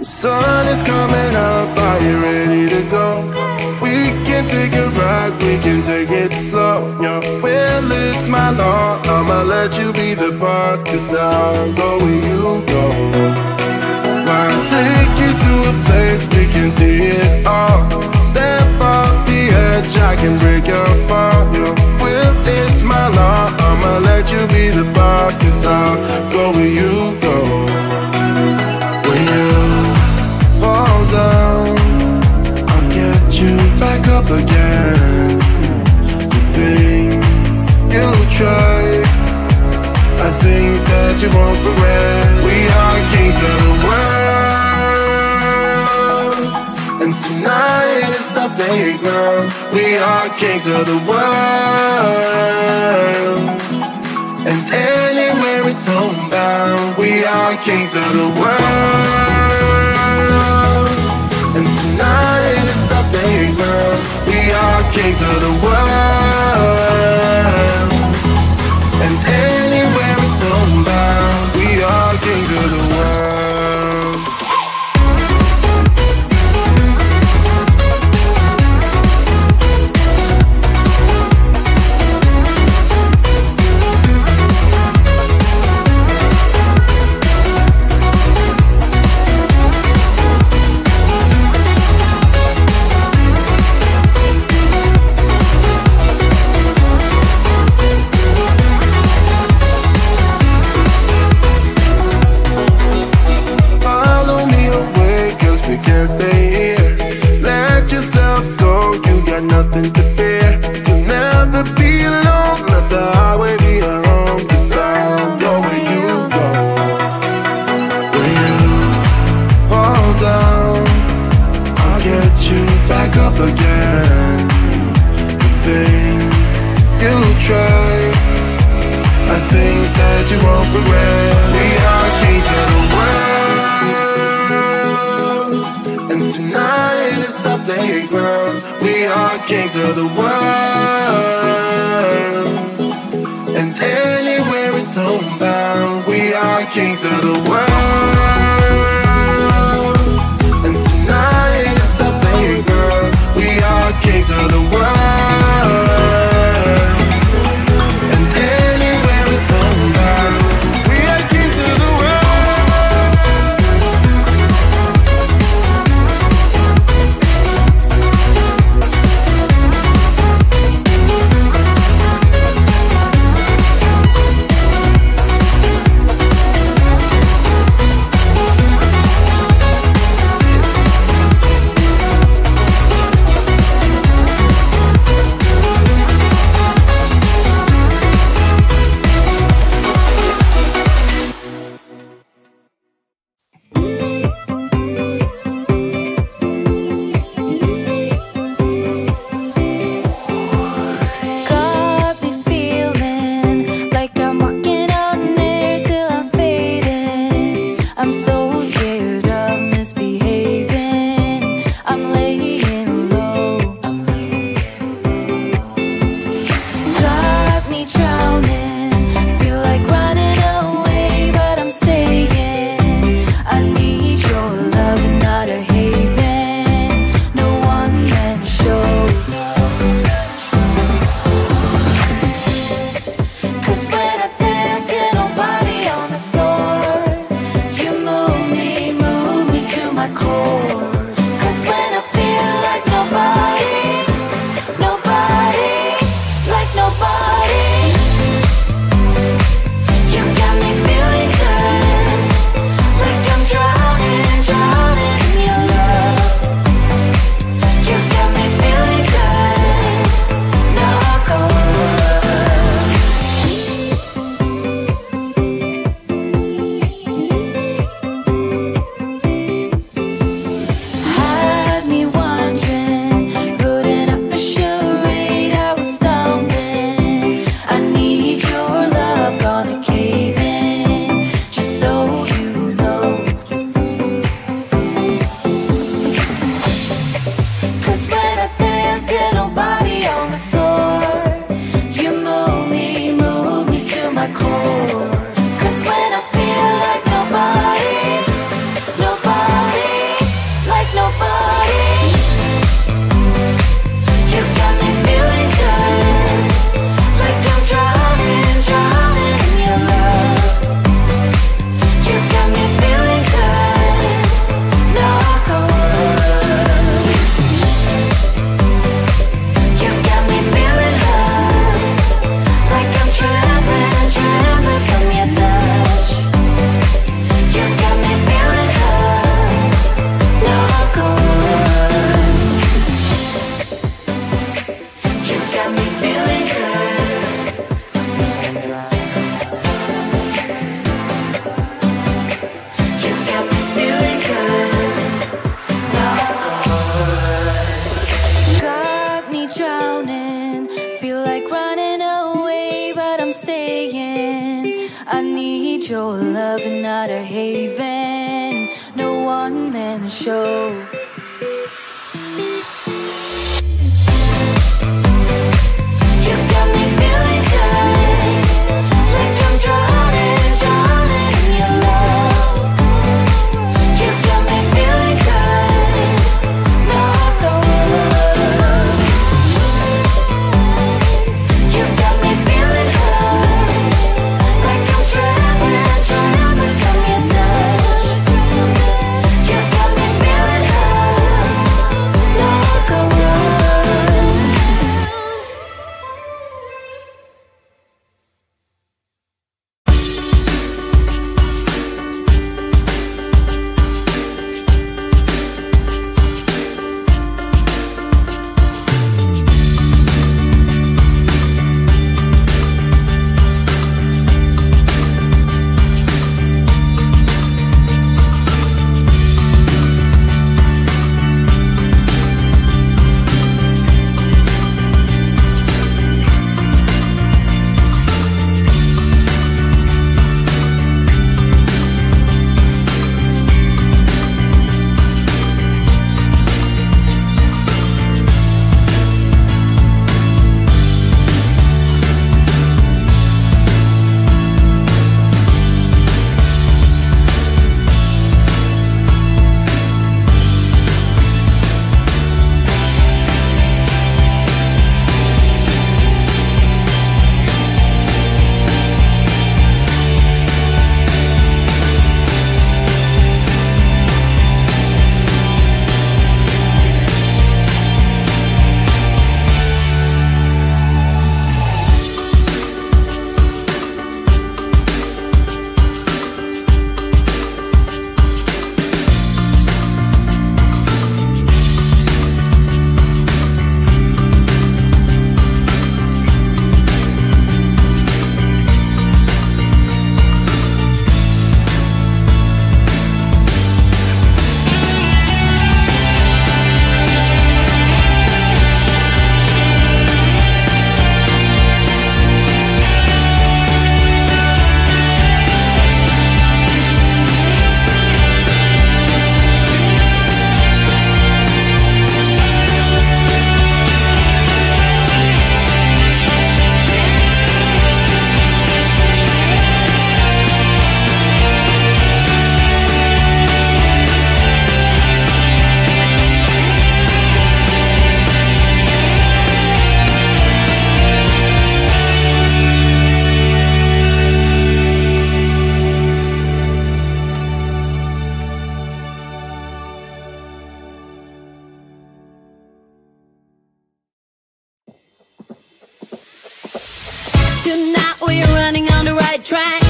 The sun is coming up, are you ready to go? We can take a ride, we can take it slow. Your will is my law, I'ma let you be the boss, 'cause I'll go where you go. I'll take you to a place we can see it all. Step off the edge, I can break your fall. Your will is my law, I'ma let you be the boss, 'cause I'll go where you go. When you fall down, I'll get you back up again. The things you try are things that you won't regret. We are kings of the world, and tonight is our playground. We are kings of the world, and anywhere it's homebound. We are kings of the world, and tonight is our playground. We are kings of the world, and anywhere it's homebound. We are kings of the world. Nothing to fear. You'll never be alone. Let the highway be your home, 'cause I'll go where you go. When you fall down, I'll get you back up again. The things you try are things that you won't regret. We are kings of the world, and tonight is our playground. We are kings of the world, and anywhere it's homebound. We are kings of the world, and tonight is our playground. We are kings of the world, and anywhere it's homebound. We are kings of the world. When I dance, get nobody on the floor. You move me. love and not a haven, no one-man show. You got me feeling good, like I'm drowning, drowning in your love. You got me feeling good, knock on wood. You got me feeling good, like I'm traveling, traveling from your touch. You got me feeling good, knock on wood. Tonight we're running on the right track.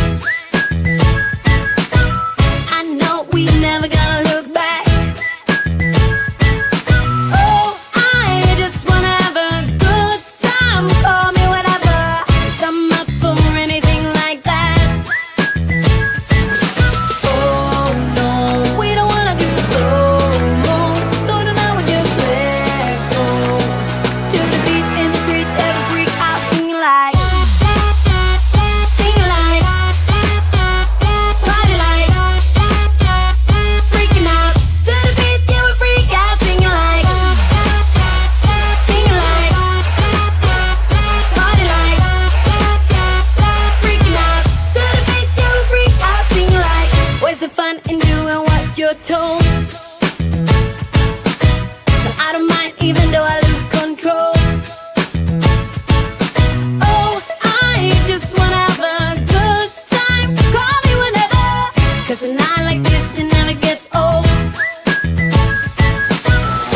I know we never gonna look back. Oh, I just wanna have a good time. Call me whatever, 'cause I'm up for anything like that. Oh no, we don't wanna do slow-mo, so tonight we just let go. To the beat in the streets, every freak out singing like. You're told, but I don't mind even though I lose control. Oh, I just wanna have a good time, so call me whenever, 'cause a night like this, it never gets old.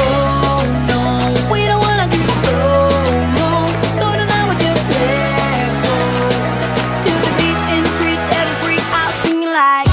Oh no, we don't wanna do slow-mo, so tonight we just let go. To the beat in the streets, every freak out singing like.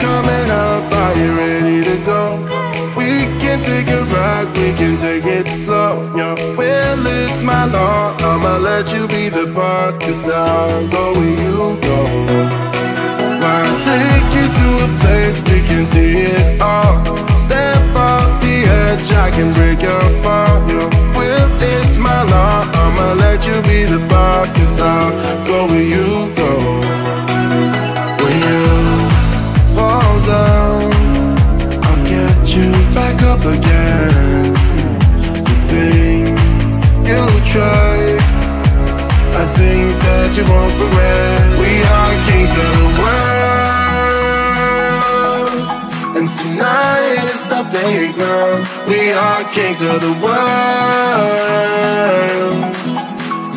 coming up, are you ready to go? We can take a ride, we can take it slow. Your will is my law, I'ma let you be the boss, 'cause I'll go where you go. I'll take you to a place we can see it all. Step off the edge, I can break your fall. Your will is my law, I'ma let you be the boss, 'cause I'll go where you go. When you fall down, I'll get you back up again. The things you try are things that you won't regret. We are kings of the world, and tonight is our playground. We are kings of the world,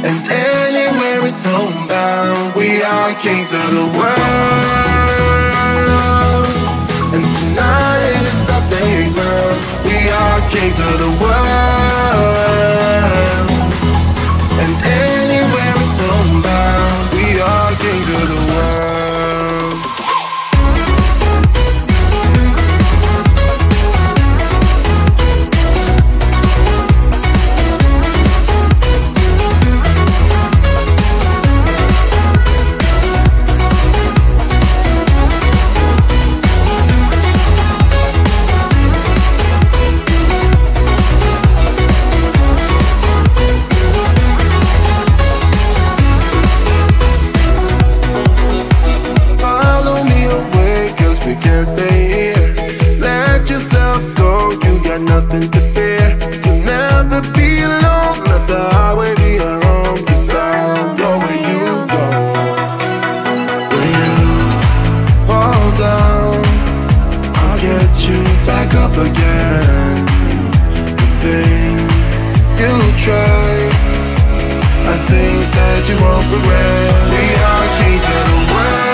and anywhere it's homebound. We are kings of the world, and tonight is our playground. We are kings of the world, and anywhere it's homebound. We are kings of the world. Nothing to fear, you'll never be alone. Let the highway be your home, 'cause I'll go where you go. When you fall down, I'll get you back up again. The things you try are things that you won't regret. We are kings of the world,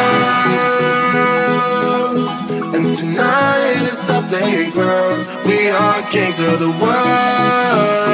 and tonight is our playground. We are kings of the world,